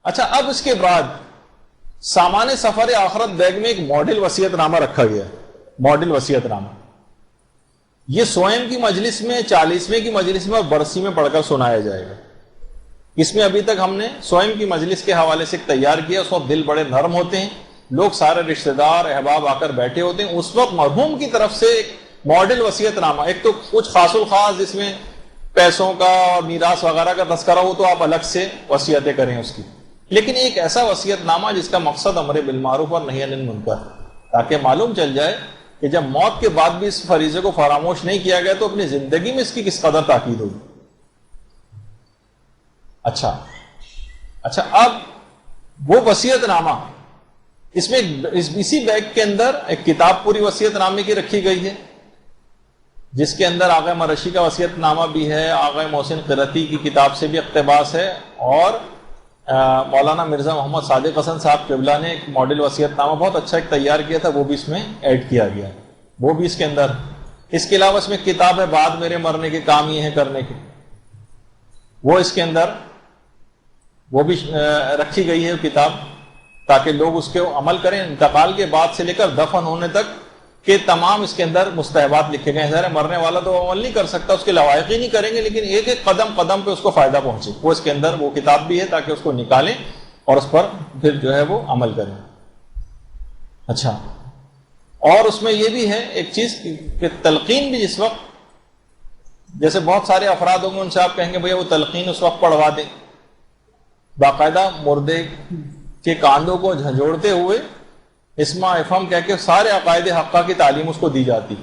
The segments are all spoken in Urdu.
اچھا، اب اس کے بعد سامان سفر آخرت بیگ میں ایک ماڈل وصیت نامہ رکھا گیا ہے. ماڈل وصیت نامہ یہ 100ویں کی مجلس میں، 40ویں کی مجلس میں اور برسی میں پڑھ کر سنایا جائے گا. اس میں ابھی تک ہم نے 100ویں کی مجلس کے حوالے سے ایک تیار کیا. اس وقت دل بڑے نرم ہوتے ہیں، لوگ سارے رشتہ دار احباب آ کر بیٹھے ہوتے ہیں. اس وقت مرحوم کی طرف سے ایک ماڈل وصیت نامہ، ایک تو کچھ خاص الخاص جس میں پیسوں کا اور میراث وغیرہ کا تذکرہ ہو تو آپ الگ سے وصیتیں کریں اس کی، لیکن ایک ایسا وصیت نامہ جس کا مقصد امر بالمعروف اور نہی عن المنکر، تاکہ معلوم چل جائے کہ جب موت کے بعد بھی اس فریضے کو فراموش نہیں کیا گیا تو اپنی زندگی میں اس کی کس قدر تاکید ہوگی. اچھا، اب وہ وصیت نامہ، اس میں اسی بیگ کے اندر ایک کتاب پوری وصیت نامے کی رکھی گئی ہے، جس کے اندر آغا مرشی کا وصیت نامہ بھی ہے، آغا محسن قرتی کی کتاب سے بھی اقتباس ہے، اور مولانا مرزا محمد صادق حسن صاحب قبلہ نے ایک ماڈل وصیت نامہ بہت اچھا ایک تیار کیا تھا، وہ بھی اس میں ایڈ کیا گیا، وہ بھی اس کے اندر. اس کے علاوہ اس میں کتاب ہے بعد میرے مرنے کے کام یہ ہیں کرنے کے، وہ اس کے اندر وہ بھی رکھی گئی ہے کتاب، تاکہ لوگ اس کے عمل کریں. انتقال کے بعد سے لے کر دفن ہونے تک کہ تمام اس کے اندر مستحبات لکھے گئے ہیں. ظاہر مرنے والا تو عمل نہیں کر سکتا، اس کے لوائق ہی نہیں کریں گے، لیکن ایک ایک قدم قدم پہ اس کو فائدہ پہنچے، وہ اس کے اندر وہ کتاب بھی ہے تاکہ اس کو نکالیں اور اس پر پھر جو ہے وہ عمل کریں. اچھا، اور اس میں یہ بھی ہے ایک چیز کہ تلقین بھی جس وقت، جیسے بہت سارے افراد ہوں گے ان سے آپ کہیں گے بھئی وہ تلقین اس وقت پڑھوا دیں، باقاعدہ مردے کے کاندھوں کو جھنجھوڑتے ہوئے اسما افہم کہہ کے سارے عقائد حقہ کی تعلیم اس کو دی جاتی.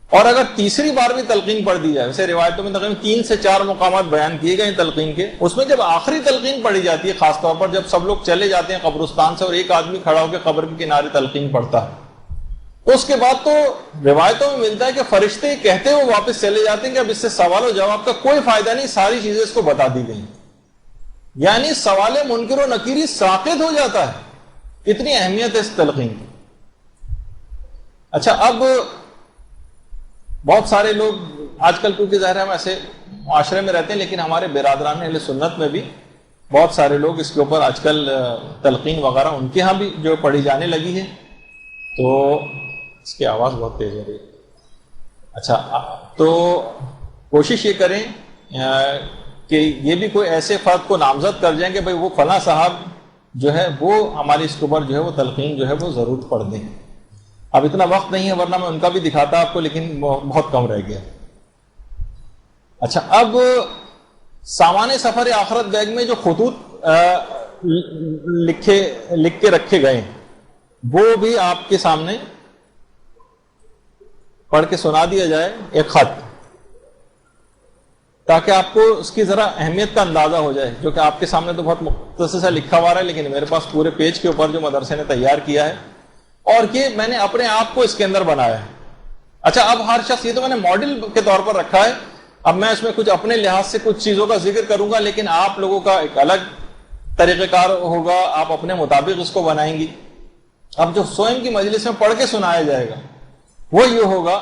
اور اگر تیسری بار بھی تلقین پڑھ دی جائے، ویسے روایتوں میں تقریباً 3 سے 4 مقامات بیان کیے گئے تلقین کے، اس میں جب آخری تلقین پڑھی جاتی ہے، خاص طور پر جب سب لوگ چلے جاتے ہیں قبرستان سے اور ایک آدمی کھڑا ہو کے قبر کے کنارے تلقین پڑھتا ہے، تو اس کے بعد تو روایتوں میں ملتا ہے کہ فرشتے کہتے ہوئے واپس چلے جاتے ہیں کہ اب اس سے سوال و جواب کا کوئی فائدہ نہیں، ساری چیزیں اس کو بتا دی گئی. یعنی سوال منکر و نکیری ساقط ہو جاتا ہے، اتنی اہمیت ہے اس تلقین کی. اچھا، اب بہت سارے لوگ آج کل، کیونکہ ظاہر ہم ایسے معاشرے میں رہتے ہیں، لیکن ہمارے برادران اہل سنت میں بھی بہت سارے لوگ اس کے اوپر آج کل تلقین وغیرہ ان کے ہاں بھی جو پڑھی جانے لگی ہے. تو اس کی آواز بہت تیز ہو رہی ہے. اچھا، تو کوشش یہ کریں کہ یہ بھی کوئی ایسے فرد کو نامزد کر جائیں کہ بھئی وہ فلاں صاحب جو ہے وہ ہماری اس کے اوپر جو ہے وہ تلقین جو ہے وہ ضرور پڑھ دیں. اب اتنا وقت نہیں ہے ورنہ میں ان کا بھی دکھاتا آپ کو، لیکن بہت کم رہ گیا. اچھا، اب سامان سفر آخرت بیگ میں جو خطوط لکھ کے رکھے گئے ہیں وہ بھی آپ کے سامنے پڑھ کے سنا دیا جائے، ایک خط، تاکہ آپ کو اس کی ذرا اہمیت کا اندازہ ہو جائے، جو کہ آپ کے سامنے تو بہت مختصر سا لکھا ہوا ہے، لیکن میرے پاس پورے پیج کے اوپر جو مدرسے نے تیار کیا ہے اور یہ میں نے اپنے آپ کو اس کے اندر بنایا ہے. اچھا، اب ہر شخص، یہ تو میں نے ماڈل کے طور پر رکھا ہے، اب میں اس میں کچھ اپنے لحاظ سے کچھ چیزوں کا ذکر کروں گا، لیکن آپ لوگوں کا ایک الگ طریقہ کار ہوگا، آپ اپنے مطابق اس کو بنائیں گی. اب جو 100ویں کی مجلس میں پڑھ کے سنایا جائے گا وہ یہ ہوگا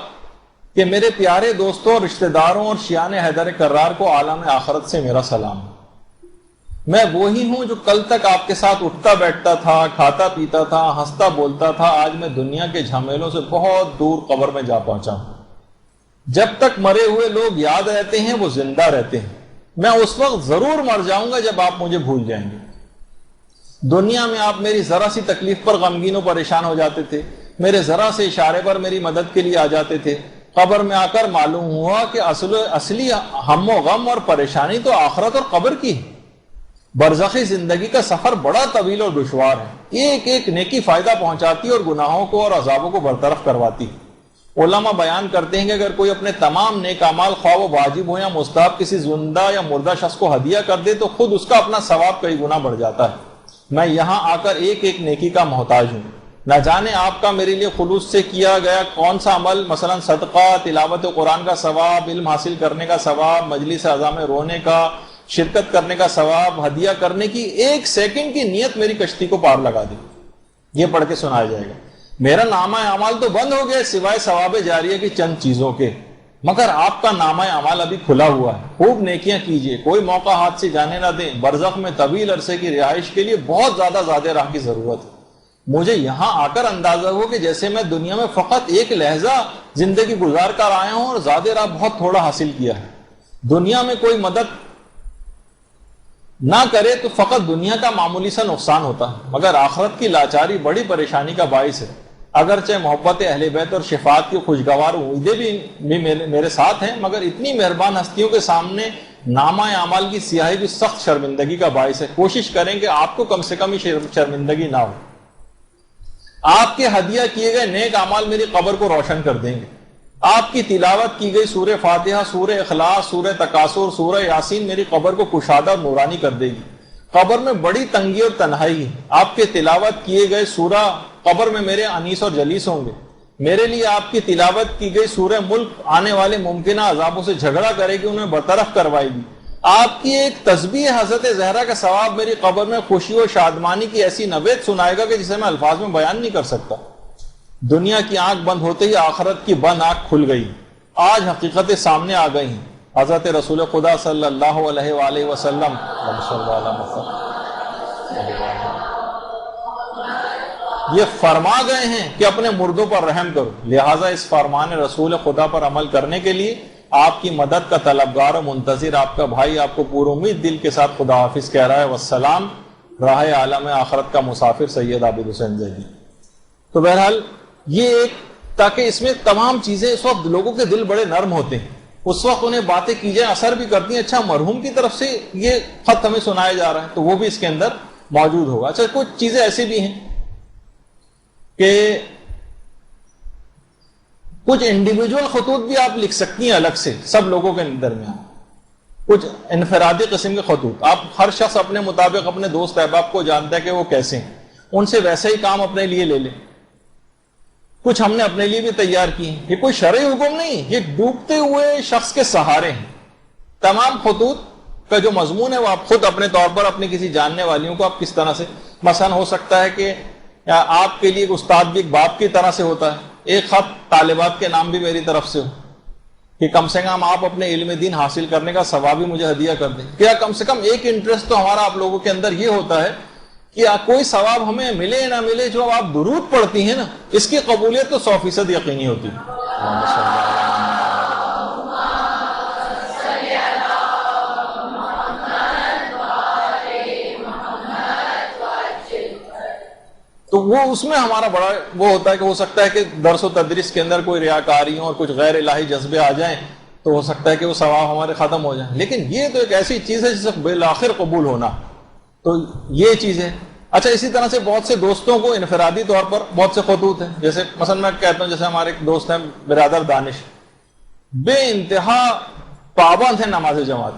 کہ میرے پیارے دوستوں، رشتہ داروں اور شیعان حیدر کرار کو عالم آخرت سے میرا سلام. میں وہی ہوں جو کل تک آپ کے ساتھ اٹھتا بیٹھتا تھا، کھاتا پیتا تھا، ہنستا بولتا تھا. آج میں دنیا کے جھمیلوں سے بہت دور قبر میں جا پہنچا ہوں. جب تک مرے ہوئے لوگ یاد رہتے ہیں وہ زندہ رہتے ہیں. میں اس وقت ضرور مر جاؤں گا جب آپ مجھے بھول جائیں گے. دنیا میں آپ میری ذرا سی تکلیف پر غمگین و پریشان ہو جاتے تھے، میرے ذرا سے اشارے پر میری مدد کے لیے آ جاتے تھے. قبر میں آ کر معلوم ہوا کہ اصلی ہم و غم اور پریشانی تو آخرت اور قبر کی ہے. برزخی زندگی کا سفر بڑا طویل اور دشوار ہے. ایک ایک نیکی فائدہ پہنچاتی اور گناہوں کو اور عذابوں کو برطرف کرواتی. علماء بیان کرتے ہیں کہ اگر کوئی اپنے تمام نیک اعمال خواہ و واجب ہو یا مستحب کسی زندہ یا مردہ شخص کو ہدیہ کر دے تو خود اس کا اپنا ثواب کئی گنا بڑھ جاتا ہے. میں یہاں آ کر ایک ایک نیکی کا محتاج ہوں. نہ جانے آپ کا میرے لیے خلوص سے کیا گیا کون سا عمل، مثلا صدقہ، تلاوت قرآن کا ثواب، علم حاصل کرنے کا ثواب، مجلس اعضاء میں رونے کا، شرکت کرنے کا ثواب، ہدیہ کرنے کی ایک سیکنڈ کی نیت میری کشتی کو پار لگا دی. یہ پڑھ کے سنایا جائے گا. میرا نامہ اعمال تو بند ہو گیا سوائے ثواب جاریہ کی چند چیزوں کے، مگر آپ کا نامہ اعمال ابھی کھلا ہوا ہے، خوب نیکیاں کیجیے، کوئی موقع ہاتھ سے جانے نہ دیں، برزخ میں طویل عرصے کی رہائش کے لیے بہت زیادہ راہ کی ضرورت ہے۔ مجھے یہاں آ کر اندازہ ہو کہ جیسے میں دنیا میں فقط ایک لہجہ زندگی گزار کر آیا ہوں اور زیادہ راہ بہت تھوڑا حاصل کیا ہے۔ دنیا میں کوئی مدد نہ کرے تو فقط دنیا کا معمولی سا نقصان ہوتا ہے، مگر آخرت کی لاچاری بڑی پریشانی کا باعث ہے۔ اگرچہ محبت اہل بیت اور شفاعت کی خوشگوار امیدیں بھی میرے ساتھ ہیں، مگر اتنی مہربان ہستیوں کے سامنے نامہ اعمال کی سیاہی بھی سخت شرمندگی کا باعث ہے۔ کوشش کریں کہ آپ کو کم سے کم ہی شرمندگی نہ ہو۔ آپ کے ہدیہ کیے گئے نیک اعمال میری قبر کو روشن کر دیں گے۔ آپ کی تلاوت کی گئی سورہ فاتحہ، سورہ اخلاص، سورہ تکاثر، سورہ یاسین میری قبر کو کشادہ اور نورانی کر دے گی۔ قبر میں بڑی تنگی اور تنہائی ہے، آپ کے تلاوت کیے گئے سورہ قبر میں میرے انیس اور جلیس ہوں گے۔ میرے لیے آپ کی تلاوت کی گئی سورہ ملک آنے والے ممکنہ عذابوں سے جھگڑا کرے گی، انہیں برطرف کروائے گی۔ آپ کی ایک تسبیح حضرت زہرا کا ثواب میری قبر میں خوشی و شادمانی کی ایسی نوید سنائے گا کہ جسے میں الفاظ میں بیان نہیں کر سکتا۔ دنیا کی آنکھ بند ہوتے ہی آخرت کی بند آنکھ کھل گئی، آج حقیقتیں سامنے آ گئی ہیں۔ حضرت رسول خدا صلی اللہ علیہ وآلہ وسلم یہ فرما گئے ہیں کہ اپنے مردوں پر رحم کرو، لہٰذا اس فرمان رسول خدا پر عمل کرنے کے لیے آپ کی مدد کا طلبگار و منتظر آپ کا بھائی آپ کو پور امید دل کے ساتھ خدا حافظ کہہ رہا ہے۔ والسلام، راہ عالم آخرت کا مسافر سید عابد حسین زیدی۔ تو بہرحال یہ ایک، تاکہ اس میں تمام چیزیں، اس وقت لوگوں کے دل بڑے نرم ہوتے ہیں، اس وقت انہیں باتیں کی جائیں اثر بھی کرتی ہیں۔ اچھا، مرحوم کی طرف سے یہ خط ہمیں سنایا جا رہا ہے تو وہ بھی اس کے اندر موجود ہوگا۔ اچھا، کچھ چیزیں ایسی بھی ہیں کہ کچھ انڈیویجول خطوط بھی آپ لکھ سکتی ہیں الگ سے سب لوگوں کے درمیان، کچھ انفرادی قسم کے خطوط۔ آپ ہر شخص اپنے مطابق اپنے دوست احباب کو جانتا ہے کہ وہ کیسے ہیں، ان سے ویسے ہی کام اپنے لیے لے لیں۔ کچھ ہم نے اپنے لیے بھی تیار کی ہیں، یہ کوئی شرعی حکم نہیں، یہ ڈوبتے ہوئے شخص کے سہارے ہیں۔ تمام خطوط کا جو مضمون ہے وہ آپ خود اپنے طور پر اپنی کسی جاننے والیوں کو آپ کس طرح سے، مثلا ہو سکتا ہے کہ آپ کے لیے ایک استاد بھی ایک باپ کی طرح سے ہوتا ہے، ایک خط طالبات کے نام بھی میری طرف سے ہو کہ کم سے کم آپ اپنے علم دین حاصل کرنے کا ثواب بھی مجھے ہدیہ کر دیں۔ کیا کم سے کم ایک انٹرسٹ تو ہمارا آپ لوگوں کے اندر یہ ہوتا ہے کہ کوئی ثواب ہمیں ملے نہ ملے، جو آپ درود پڑھتی ہیں نا، اس کی قبولیت تو 100% یقینی ہوتی ہے۔ تو وہ اس میں ہمارا بڑا وہ ہوتا ہے کہ ہو سکتا ہے کہ درس و تدریس کے اندر کوئی ریاکاریوں اور کچھ غیر الہی جذبے آ جائیں تو ہو سکتا ہے کہ وہ ثواب ہمارے ختم ہو جائیں، لیکن یہ تو ایک ایسی چیز ہے جسے بالآخر قبول ہونا، تو یہ چیز ہے۔ اچھا، اسی طرح سے بہت سے دوستوں کو انفرادی طور پر بہت سے خطوط ہیں، جیسے مثلا میں کہتا ہوں، جیسے ہمارے ایک دوست ہیں برادر دانش، بے انتہا پابند ہیں نماز جماعت،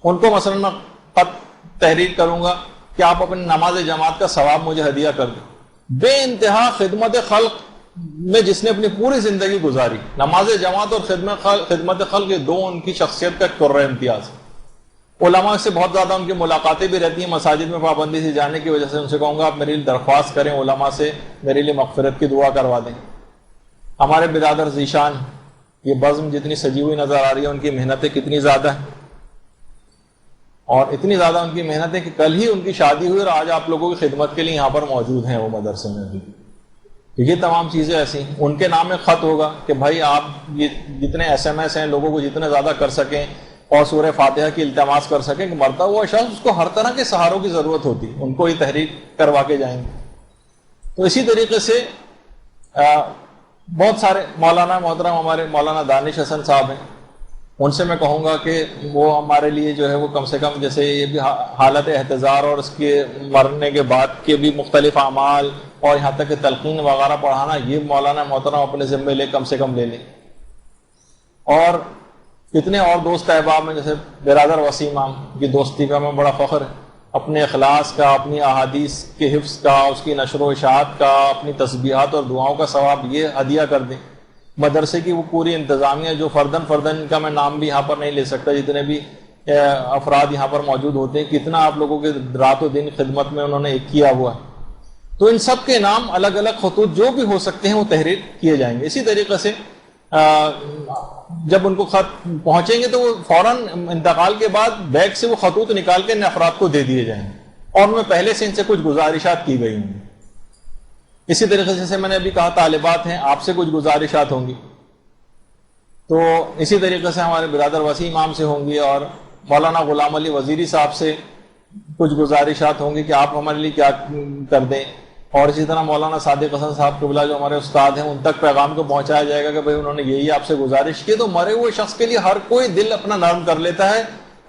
ان کو مثلا میں خط تحریر کروں گا کہ آپ اپنی نماز جماعت کا ثواب مجھے ہدیہ کر دیں۔ بے انتہا خدمت خلق میں جس نے اپنی پوری زندگی گزاری، نماز جماعت اور خدمت خلق، یہ دو ان کی شخصیت کا قرہ امتیاز۔ علماء سے بہت زیادہ ان کی ملاقاتیں بھی رہتی ہیں، مساجد میں پابندی سے جانے کی وجہ سے ان سے کہوں گا آپ میرے لیے درخواست کریں، علماء سے میرے لیے مغفرت کی دعا کروا دیں۔ ہمارے برادر ذیشان، یہ بزم جتنی سجی ہوئی نظر آ رہی ہے، ان کی محنتیں کتنی زیادہ ہیں، اور اتنی زیادہ ان کی محنت ہے کہ کل ہی ان کی شادی ہوئی اور آج آپ لوگوں کی خدمت کے لیے یہاں پر موجود ہیں وہ مدرسے میں بھی۔ یہ تمام چیزیں ایسی ہیں۔ ان کے نام میں خط ہوگا کہ بھائی آپ یہ جتنے SMS ہیں لوگوں کو جتنے زیادہ کر سکیں اور سورہ فاتحہ کی التماس کر سکیں کہ مرتا ہوا شخص، اس کو ہر طرح کے سہاروں کی ضرورت ہوتی، ان کو ہی تحریر کروا کے جائیں گے۔ تو اسی طریقے سے بہت سارے مولانا محترم ہمارے مولانا دانش حسن صاحب ہیں، ان سے میں کہوں گا کہ وہ ہمارے لیے جو ہے وہ کم سے کم جیسے یہ بھی حالت احتضار اور اس کے مرنے کے بعد کے بھی مختلف اعمال اور یہاں تک کہ تلقین وغیرہ پڑھانا، یہ مولانا محترم اپنے ذمے لے کم سے کم لے لیں۔ اور کتنے اور دوست احباب ہیں، جیسے برادر وسیم کی دوستی کا میں بڑا فخر ہے، اپنے اخلاص کا، اپنی احادیث کے حفظ کا، اس کی نشر و اشاعت کا، اپنی تسبیحات اور دعاؤں کا ثواب یہ ہدیہ کر دیں۔ مدرسے کی وہ پوری انتظامیہ جو فردن کا میں نام بھی یہاں پر نہیں لے سکتا، جتنے بھی افراد یہاں پر موجود ہوتے ہیں، کتنا آپ لوگوں کے رات و دن خدمت میں انہوں نے ایک کیا ہوا ہے، تو ان سب کے نام الگ الگ خطوط جو بھی ہو سکتے ہیں وہ تحریر کیے جائیں گے۔ اسی طریقے سے جب ان کو خط پہنچیں گے تو وہ فوراً انتقال کے بعد بیگ سے وہ خطوط نکال کے ان افراد کو دے دیے جائیں گے اور ان میں پہلے سے ان سے کچھ گزارشات کی گئی ہوں گی. اسی طریقے سے جیسے میں نے ابھی کہا طالبات ہیں، آپ سے کچھ گزارشات ہوں گی، تو اسی طریقے سے ہمارے برادر وسیع امام سے ہوں گی اور مولانا غلام علی وزیری صاحب سے کچھ گزارشات ہوں گی کہ آپ ہمارے لیے کیا کر دیں. اور اسی طرح مولانا صادق حسن صاحب قبلہ جو ہمارے استاد ہیں ان تک پیغام کو پہنچایا جائے گا کہ بھئی انہوں نے یہی آپ سے گزارش کی. تو مرے ہوئے شخص کے لیے ہر کوئی دل اپنا نرم کر لیتا ہے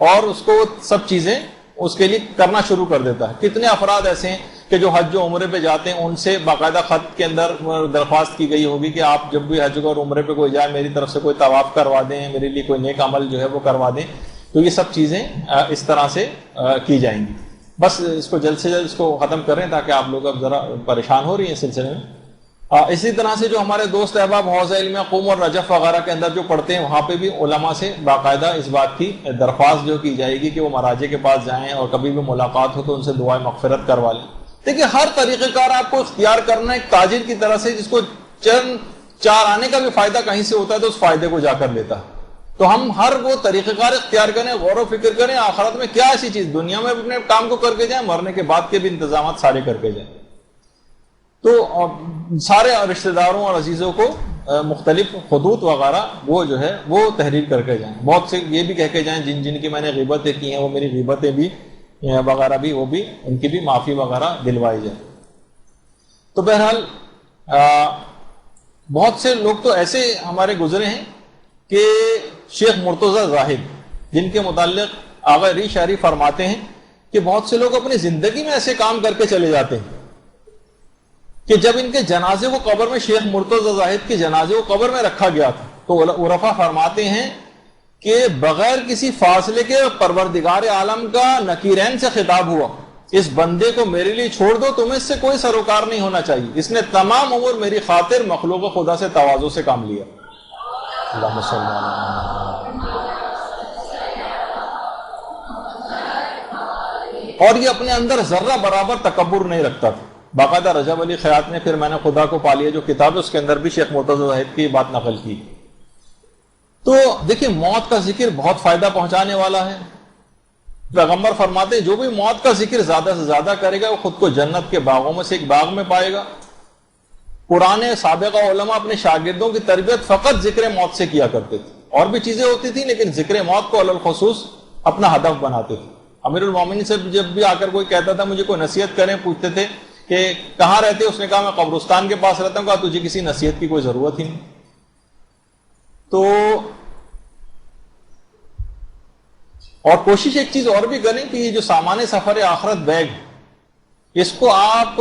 اور اس کو سب چیزیں اس کے لیے کرنا شروع کر دیتا ہے. کتنے افراد ایسے ہیں کہ جو حج و عمرے پہ جاتے ہیں، ان سے باقاعدہ خط کے اندر درخواست کی گئی ہوگی کہ آپ جب بھی حج اور عمرے پہ کوئی جائے میری طرف سے کوئی طواف کروا دیں، میرے لیے کوئی نیک عمل جو ہے وہ کروا دیں. تو یہ سب چیزیں اس طرح سے کی جائیں گی. بس اس کو جلد سے جلد اس کو ختم کریں تاکہ آپ لوگ اب ذرا پریشان ہو رہی ہیں اس سلسلے میں. اسی طرح سے جو ہمارے دوست احباب حوض علم قوم اور رجف وغیرہ کے اندر جو پڑھتے ہیں، وہاں پہ بھی علماء سے باقاعدہ اس بات کی درخواست جو کی جائے گی کہ وہ مراجع کے پاس جائیں اور کبھی بھی ملاقات ہو تو ان سے دعائیں مغفرت کروا لیں. دیکھیے ہر طریقہ کار آپ کو اختیار کرنا ہے ایک تاجر کی طرح سے، جس کو چند چار آنے کا بھی فائدہ کہیں سے ہوتا ہے تو اس فائدے کو جا کر لیتا ہے. تو ہم ہر وہ طریقہ کار اختیار کریں، غور و فکر کریں آخرت میں کیا ایسی چیز، دنیا میں اپنے کام کو کر کے جائیں، مرنے کے بعد کے بھی انتظامات سارے کر کے جائیں. تو سارے رشتہ داروں اور عزیزوں کو مختلف خطوط وغیرہ وہ جو ہے وہ تحریر کر کے جائیں. بہت سے یہ بھی کہہ کے جائیں جن جن کی میں نے غیبتیں کی ہیں وہ میری غیبتیں بھی وغیرہ بھی وہ بھی ان کی بھی معافی وغیرہ دلوائی جائے. تو بہرحال بہت سے لوگ تو ایسے ہمارے گزرے ہیں کہ شیخ مرتضی زاہد جن کے متعلق آغا ری شاعری فرماتے ہیں کہ بہت سے لوگ اپنی زندگی میں ایسے کام کر کے چلے جاتے ہیں کہ جب ان کے جنازے کو قبر میں، شیخ مرتضی زاہد کے جنازے کو قبر میں رکھا گیا تھا تو عرفا فرماتے ہیں کہ بغیر کسی فاصلے کے پروردگار عالم کا نکیرین سے خطاب ہوا، اس بندے کو میرے لیے چھوڑ دو، تمہیں اس سے کوئی سروکار نہیں ہونا چاہیے، اس نے تمام عمر میری خاطر مخلوق خدا سے تواضع سے کام لیا. اللہم صلی اللہ علیہ. اور یہ اپنے اندر ذرہ برابر تکبر نہیں رکھتا تھا. باقاعدہ رجب علی خیاط نے پھر میں نے خدا کو پا لیا جو کتاب ہے اس کے اندر بھی شیخ مرتضی زاہد کی بات نقل کی. تو دیکھیں موت کا ذکر بہت فائدہ پہنچانے والا ہے. پیغمبر فرماتے ہیں جو بھی موت کا ذکر زیادہ سے زیادہ کرے گا وہ خود کو جنت کے باغوں میں سے ایک باغ میں پائے گا. پرانے سابقہ علماء اپنے شاگردوں کی تربیت فقط ذکر موت سے کیا کرتے تھے، اور بھی چیزیں ہوتی تھیں لیکن ذکر موت کو علی الخصوص اپنا ہدف بناتے تھے. امیر المومنین سے جب بھی آ کر کوئی کہتا تھا مجھے کوئی نصیحت کریں، پوچھتے تھے کہ کہاں رہتے، اس نے کہا میں قبرستان کے پاس رہتا ہوں. کہا تجھے کسی نصیحت کی کوئی ضرورت ہی نہیں. تو اور کوشش ایک چیز اور بھی کریں کہ یہ جو سامان سفر آخرت بیگ، اس کو آپ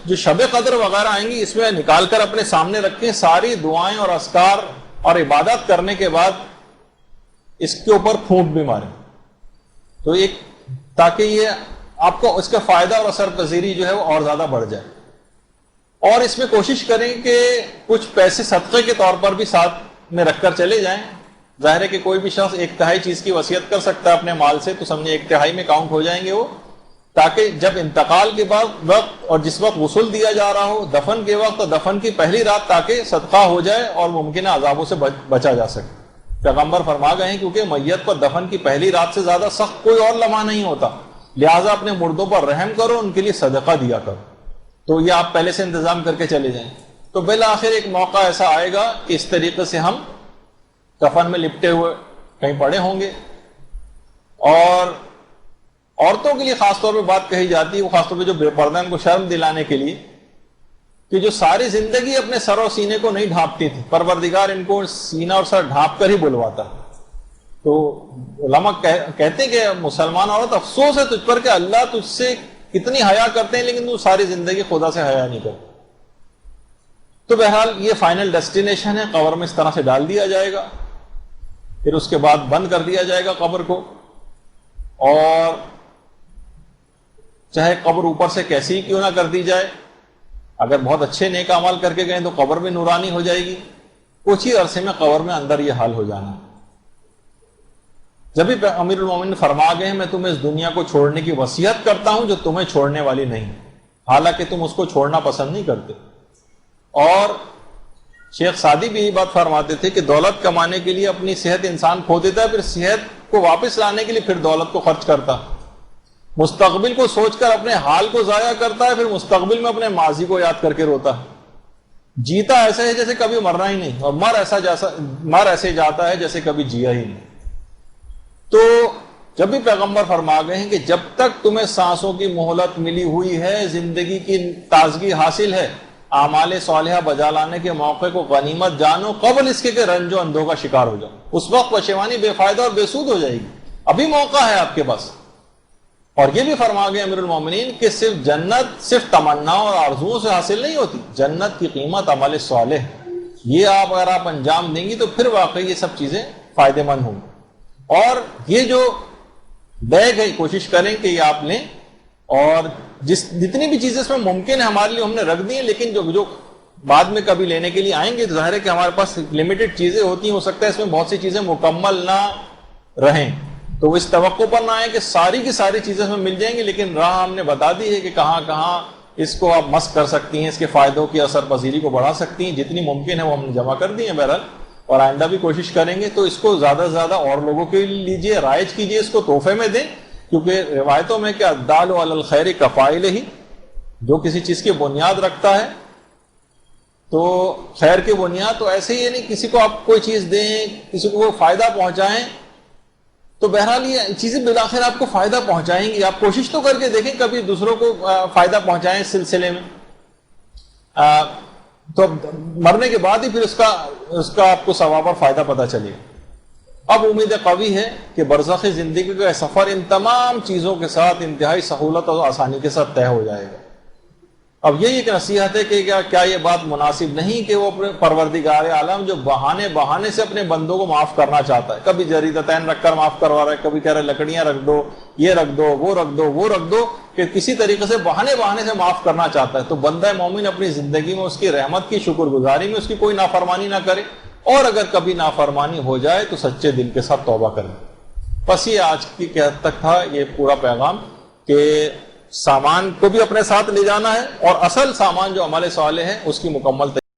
جو شب قدر وغیرہ آئیں گی اس میں نکال کر اپنے سامنے رکھیں، ساری دعائیں اور اذکار اور عبادات کرنے کے بعد اس کے اوپر پھونک بھی ماریں تو ایک تاکہ یہ آپ کو اس کا فائدہ اور اثر پذیری جو ہے وہ اور زیادہ بڑھ جائے. اور اس میں کوشش کریں کہ کچھ پیسے صدقے کے طور پر بھی ساتھ میں رکھ کر چلے جائیں. ظاہر ہے کہ کوئی بھی شخص ایک تہائی چیز کی وصیت کر سکتا ہے اپنے مال سے، تو سمجھے ایک تہائی میں کاؤنٹ ہو جائیں گے وہ، تاکہ جب انتقال کے بعد وقت اور جس وقت غسل دیا جا رہا ہو، دفن کے وقت اور دفن کی پہلی رات، تاکہ صدقہ ہو جائے اور ممکنہ عذابوں سے بچا جا سکے. پیغمبر فرما گئے ہیں کیونکہ میت پر دفن کی پہلی رات سے زیادہ سخت کوئی اور لمحہ نہیں ہوتا، لہٰذا اپنے مردوں پر رحم کرو، ان کے لیے صدقہ دیا کرو. تو یہ آپ پہلے سے انتظام کر کے چلے جائیں. تو بالآخر ایک موقع ایسا آئے گا کہ اس طریقے سے ہم کفن میں لپٹے ہوئے کہیں پڑے ہوں گے. اور عورتوں کے لیے خاص طور پہ بات کہی جاتی ہے، وہ خاص طور پہ جو بے پردہ ان کو شرم دلانے کے لیے، کہ جو ساری زندگی اپنے سر و سینے کو نہیں ڈھانپتی تھی، پروردگار ان کو سینہ اور سر ڈھانپ کر ہی بلواتا. تو علماء کہتے ہیں کہ مسلمان عورت افسوس ہے تجھ پر کہ اللہ تجھ سے کتنی حیا کرتے ہیں لیکن تو ساری زندگی خدا سے حیا نہیں کرتے. تو بہرحال یہ فائنل ڈیسٹینیشن ہے، قبر میں اس طرح سے ڈال دیا جائے گا، پھر اس کے بعد بند کر دیا جائے گا قبر کو. اور چاہے قبر اوپر سے کیسی ہی کیوں نہ کر دی جائے، اگر بہت اچھے نیک عمل کر کے گئے تو قبر بھی نورانی ہو جائے گی. کچھ ہی عرصے میں قبر میں اندر یہ حال ہو جانا. جب بھی امیر المومنین فرما گئے میں تمہیں اس دنیا کو چھوڑنے کی وصیت کرتا ہوں جو تمہیں چھوڑنے والی نہیں، حالانکہ تم اس کو چھوڑنا پسند نہیں کرتے. اور شیخ سعدی بھی یہ بات فرماتے تھے کہ دولت کمانے کے لیے اپنی صحت انسان کھو دیتا ہے، پھر صحت کو واپس لانے کے لیے پھر دولت کو خرچ کرتا، مستقبل کو سوچ کر اپنے حال کو ضائع کرتا ہے، پھر مستقبل میں اپنے ماضی کو یاد کر کے روتا ہے۔ جیتا ایسے ہے جیسے کبھی مرنا ہی نہیں، اور مر ایسے جاتا ہے جیسے کبھی جیا ہی نہیں۔ تو جب بھی پیغمبر فرما گئے ہیں کہ جب تک تمہیں سانسوں کی مہلت ملی ہوئی ہے، زندگی کی تازگی حاصل ہے، اعمال صالحہ بجا لانے کے موقع کو غنیمت جانو، قبل اس کے کہ رنج و اندوہ کا شکار ہو جاؤ۔ اس وقت پشیمانی بے فائدہ اور بے سود ہو جائے گی، ابھی موقع ہے آپ کے پاس۔ اور یہ بھی فرما گئے امیر المومنین کہ صرف جنت صرف تمنا اور آرزوؤں سے حاصل نہیں ہوتی، جنت کی قیمت عمل صالح، یہ اگر آپ انجام دیں گی تو پھر واقعی یہ سب چیزیں فائدے مند ہوں گی۔ اور یہ جو بیگ ہے کوشش کریں کہ یہ آپ لیں، اور جتنی بھی چیزیں اس میں ممکن ہے ہمارے لیے ہم نے رکھ دی ہیں، لیکن جو بعد میں کبھی لینے کے لیے آئیں گے تو ظاہر ہے کہ ہمارے پاس لمیٹڈ چیزیں ہوتی ہیں، ہو سکتا ہے اس میں بہت سی چیزیں مکمل نہ رہیں، تو اس توقع پر نہ آئے کہ ساری کی ساری چیزیں اس میں مل جائیں گی، لیکن راہ ہم نے بتا دی ہے کہ کہاں کہاں اس کو آپ مس کر سکتی ہیں، اس کے فائدوں کی اثر پذیری کو بڑھا سکتی ہیں، جتنی ممکن ہے وہ ہم نے جمع کر دی ہیں بہرحال، اور آئندہ بھی کوشش کریں گے تو اس کو زیادہ سے زیادہ اور لوگوں کے لیے لیجیے، رائج کیجیے، اس کو تحفے میں دیں، کیونکہ روایتوں میں کہ الدال علی الخیر کفاعل ہی، جو کسی چیز کی بنیاد رکھتا ہے تو خیر کی بنیاد، تو ایسے ہی نہیں کسی کو آپ کوئی چیز دیں، کسی کو فائدہ پہنچائیں، تو بہرحال یہ چیزیں بالآخر آپ کو فائدہ پہنچائیں گی۔ آپ کوشش تو کر کے دیکھیں کبھی دوسروں کو فائدہ پہنچائیں اس سلسلے میں، تو مرنے کے بعد ہی پھر اس کا آپ کو ثواب اور فائدہ پتہ چلے۔ اب امید قوی ہے کہ برزخ زندگی کا سفر ان تمام چیزوں کے ساتھ انتہائی سہولت اور آسانی کے ساتھ طے ہو جائے گا۔ اب یہی ایک نصیحت ہے کہ کیا یہ بات مناسب نہیں کہ وہ اپنے پروردگار عالم جو بہانے سے اپنے بندوں کو معاف کرنا چاہتا ہے، کبھی جریدتین رکھ کر معاف کروا رہا ہے، کبھی کہہ رہا ہے لکڑیاں رکھ دو، یہ رکھ دو، وہ رکھ دو، وہ رکھ دو، کہ کسی طریقے سے بہانے سے معاف کرنا چاہتا ہے، تو بندہ مومن اپنی زندگی میں اس کی رحمت کی شکر گزاری میں اس کی کوئی نافرمانی نہ کرے، اور اگر کبھی نافرمانی ہو جائے تو سچے دل کے ساتھ توبہ کرے۔ بس یہ آج کی قحط تک تھا یہ پورا پیغام، کہ سامان کو بھی اپنے ساتھ لے جانا ہے، اور اصل سامان جو عمل صالح ہے اس کی مکمل